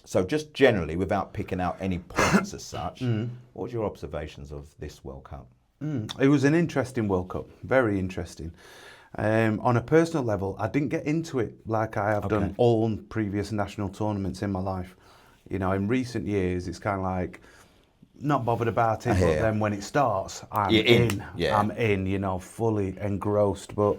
So just generally, without picking out any points as such, what was your observations of this World Cup? It was an interesting World Cup, very interesting. On a personal level, I didn't get into it like I have done all previous national tournaments in my life. You know, in recent years, it's kind of like not bothered about it, but then when it starts, I'm in. I'm in, you know, fully engrossed. But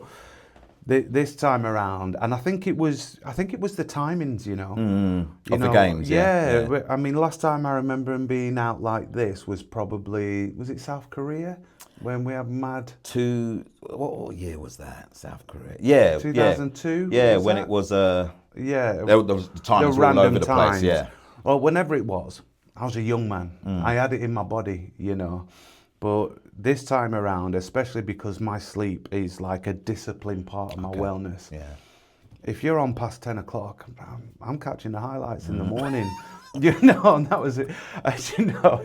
this time around, and I think it was the timings, you know, Of the games. Yeah. I mean, last time I remember him being out like this was probably, was it South Korea when we had mad? What year was that? South Korea. Yeah. 2002. Yeah, when it was there was the times were all over the place. Yeah. Well, whenever it was, I was a young man. I had it in my body, you know. But this time around, especially because my sleep is like a disciplined part of my wellness. Yeah. If you're on past 10 o'clock, I'm catching the highlights in the morning. You know, and that was it. As you know,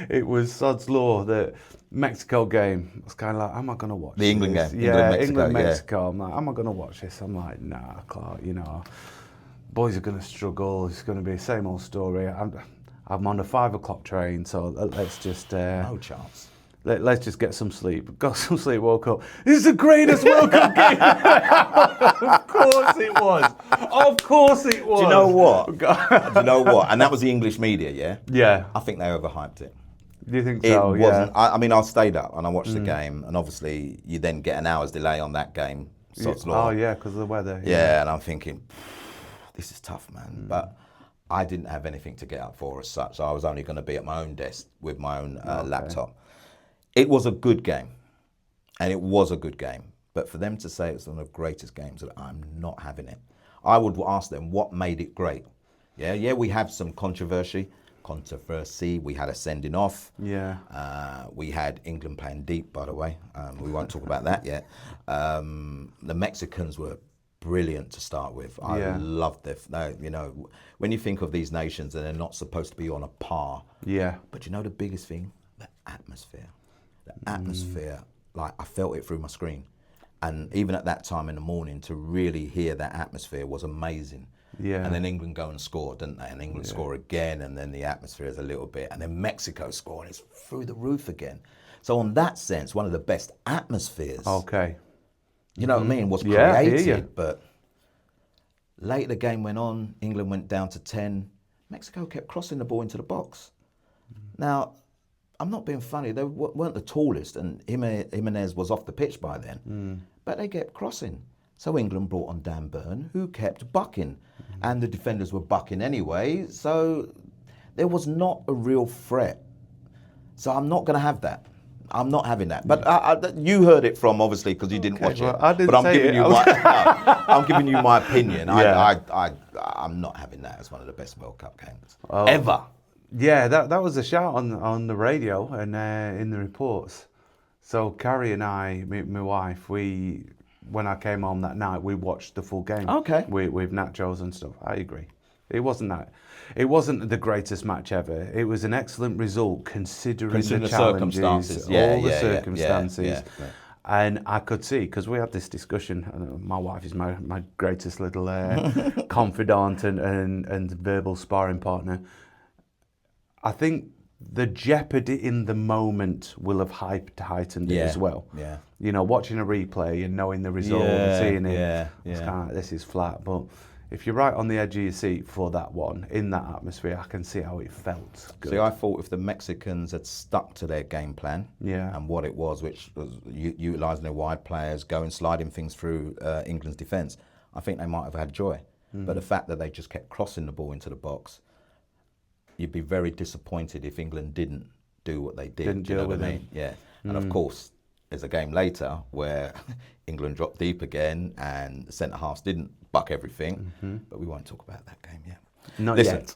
it was sod's law. The Mexico game was kind of like, am I going to watch the England this? game? Yeah, England-Mexico. I'm like, am I going to watch this? I'm like, nah, Clarke, you know, boys are going to struggle. It's going to be the same old story. I'm on the 5 o'clock train, so let's just... no chance. Let's just get some sleep. Got some sleep, woke up. This is the greatest World Cup game. Of course it was. Of course it was. Do you know what? Do you know what? And that was the English media, yeah? Yeah. I think they overhyped it. Do you think It so? wasn't. I mean, I stayed up and I watched the game, and obviously you then get an hour's delay on that game. Sod's law. Oh, yeah, because of the weather. Yeah, and I'm thinking, this is tough, man. But I didn't have anything to get up for as such. So I was only going to be at my own desk with my own laptop. It was a good game, and it was a good game. But for them to say it's one of the greatest games, I'm not having it. I would ask them what made it great. Yeah, we have some controversy. We had a sending off. Yeah. We had England playing deep, by the way. We won't talk about that yet. The Mexicans were brilliant to start with. I loved them. You know, when you think of these nations and they're not supposed to be on a par. Yeah. But you know the biggest thing? The atmosphere. The atmosphere, like I felt it through my screen. And even at that time in the morning, to really hear that atmosphere was amazing. Yeah. And then England go and score, didn't they? And England score again, and then the atmosphere is a little bit. And then Mexico score, and it's through the roof again. So on that sense, one of the best atmospheres. Okay. You know what I mean? Was created, but late the game went on, England went down to 10. Mexico kept crossing the ball into the box. Now, I'm not being funny, they weren't the tallest, and Jimenez was off the pitch by then, but they kept crossing. So England brought on Dan Burn, who kept bucking, and the defenders were bucking anyway, so there was not a real threat. So I'm not going to have that. I'm not having that. But you heard it from, obviously, because you didn't watch it. I didn't but I'm say giving it. you my, I'm giving you my opinion. Yeah. I'm not having that as one of the best World Cup games Oh. ever. Yeah, that was a shout on the radio and in the reports. So Carrie and I, my wife, when I came home that night, we watched the full game. Okay. With nachos and stuff. I agree. It wasn't the greatest match ever. It was an excellent result considering the challenges, circumstances. all the circumstances. Yeah. And I could see, because we had this discussion, my wife is my greatest little confidant and verbal sparring partner. I think the jeopardy in the moment will have heightened it as well. Yeah. You know, watching a replay and knowing the result and seeing it, it's kind of like, this is flat. But if you're right on the edge of your seat for that one, in that atmosphere, I can see how it felt good. See, I thought if the Mexicans had stuck to their game plan and what it was, which was utilising their wide players, sliding things through England's defence, I think they might have had joy. But the fact that they just kept crossing the ball into the box, you'd be very disappointed if England didn't do what they did. Didn't do you know deal what with I mean? Yeah. And of course, there's a game later where England dropped deep again and the centre halves didn't buck everything. But we won't talk about that game yet. Not Listen, yet.